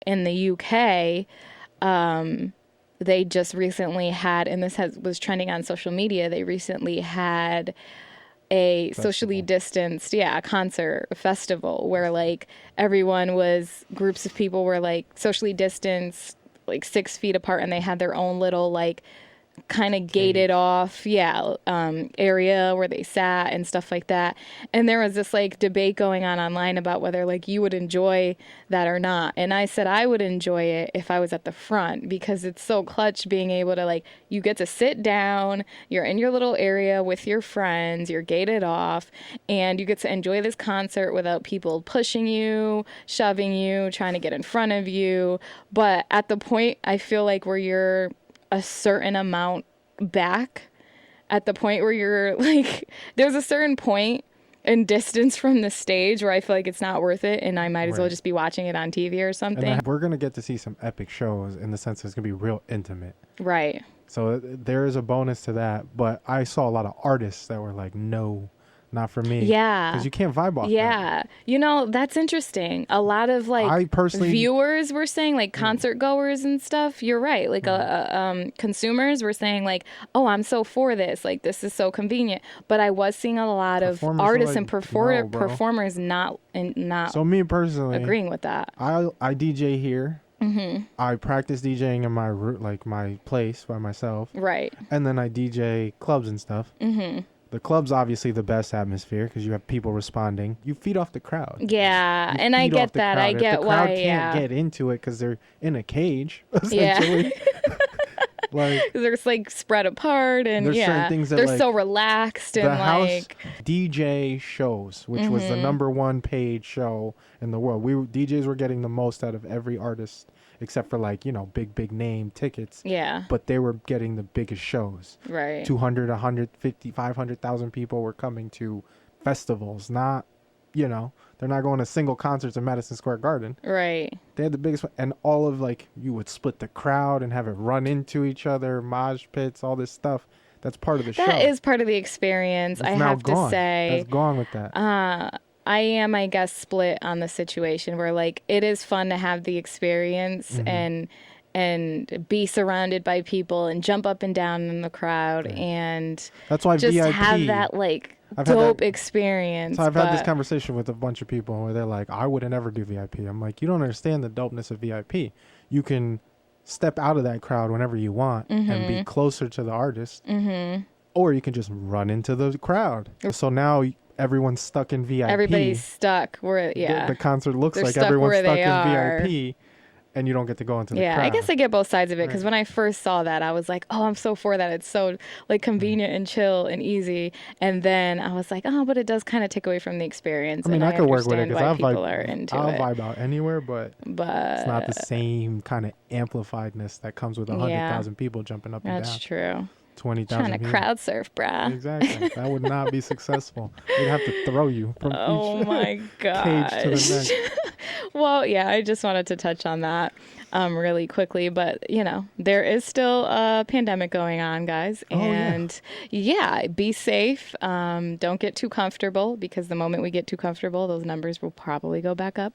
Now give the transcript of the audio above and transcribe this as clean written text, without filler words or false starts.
in the UK, they just recently had, and was trending on social media, they recently had a socially distanced, concert festival where like groups of people were like socially distanced, like 6 feet apart, and they had their own little like kind of gated off area where they sat and stuff like that. And there was this like debate going on online about whether like you would enjoy that or not, and I said I would enjoy it if I was at the front, because it's so clutch being able to like, you get to sit down, you're in your little area with your friends, you're gated off, and you get to enjoy this concert without people pushing you, shoving you, trying to get in front of you. But at the point, I feel like, where you're a certain amount back, at the point where you're like, there's a certain point in distance from the stage where I feel like it's not worth it, and I might as well just be watching it on TV or something. And we're going to get to see some epic shows in the sense it's going to be real intimate. Right. So there is a bonus to that, but I saw a lot of artists that were like, no, not for me. Yeah. Because you can't vibe off that. Yeah. You know, that's interesting. A lot of like viewers were saying, like concert goers and stuff, you're right. Like consumers were saying like, oh, I'm so for this. Like, this is so convenient. But I was seeing a lot of artists and performers not so me personally agreeing with that. I DJ here. Mm-hmm. I practice DJing in my place by myself. Right. And then I DJ clubs and stuff. Mm-hmm. The club's obviously the best atmosphere because you have people responding. You feed off the crowd. Yeah, and I get that. I get why. The crowd can't get into it because they're in a cage, essentially. Yeah. Like, they're like spread apart, and there's certain things that, they're like, so relaxed, and like DJ shows, which was the #1 paid show in the world. DJs were getting the most out of every artist, except for like, big name tickets. Yeah. But they were getting the biggest shows. Right. 200, 150, 500,000 people were coming to festivals, not, they're not going to single concerts in Madison Square Garden. Right. They had the biggest, and all of like, you would split the crowd and have it run into each other, mosh pits, all this stuff. That's part of the show. That is part of the experience, I have to say. That's gone with that. I am, I guess, split on the situation where like it is fun to have the experience and be surrounded by people and jump up and down in the crowd and that's why just VIP, have that like dope experience. So I've had this conversation with a bunch of people where they're like, I would never do VIP. I'm like, you don't understand the dopeness of VIP. You can step out of that crowd whenever you want and be closer to the artist, or you can just run into the crowd. So now everyone's stuck in VIP. Everybody's stuck where, the concert looks They're like stuck everyone's where stuck in VIP, and you don't get to go into the crowd. Yeah, I guess I get both sides of it, because when I first saw that, I was like, oh, I'm so for that. It's so like convenient and chill and easy. And then I was like, oh, but it does kind of take away from the experience. I mean, I could work with it because I'll vibe out anywhere, but it's not the same kind of amplifiedness that comes with 100,000 people jumping up and down. That's true. 20,000 trying to crowd surf, brah. Exactly. That would not be successful. We'd have to throw you from my gosh. cage to the neck. Well, yeah, I just wanted to touch on that really quickly, but there is still a pandemic going on, guys, and be safe. Don't get too comfortable, because the moment we get too comfortable, those numbers will probably go back up.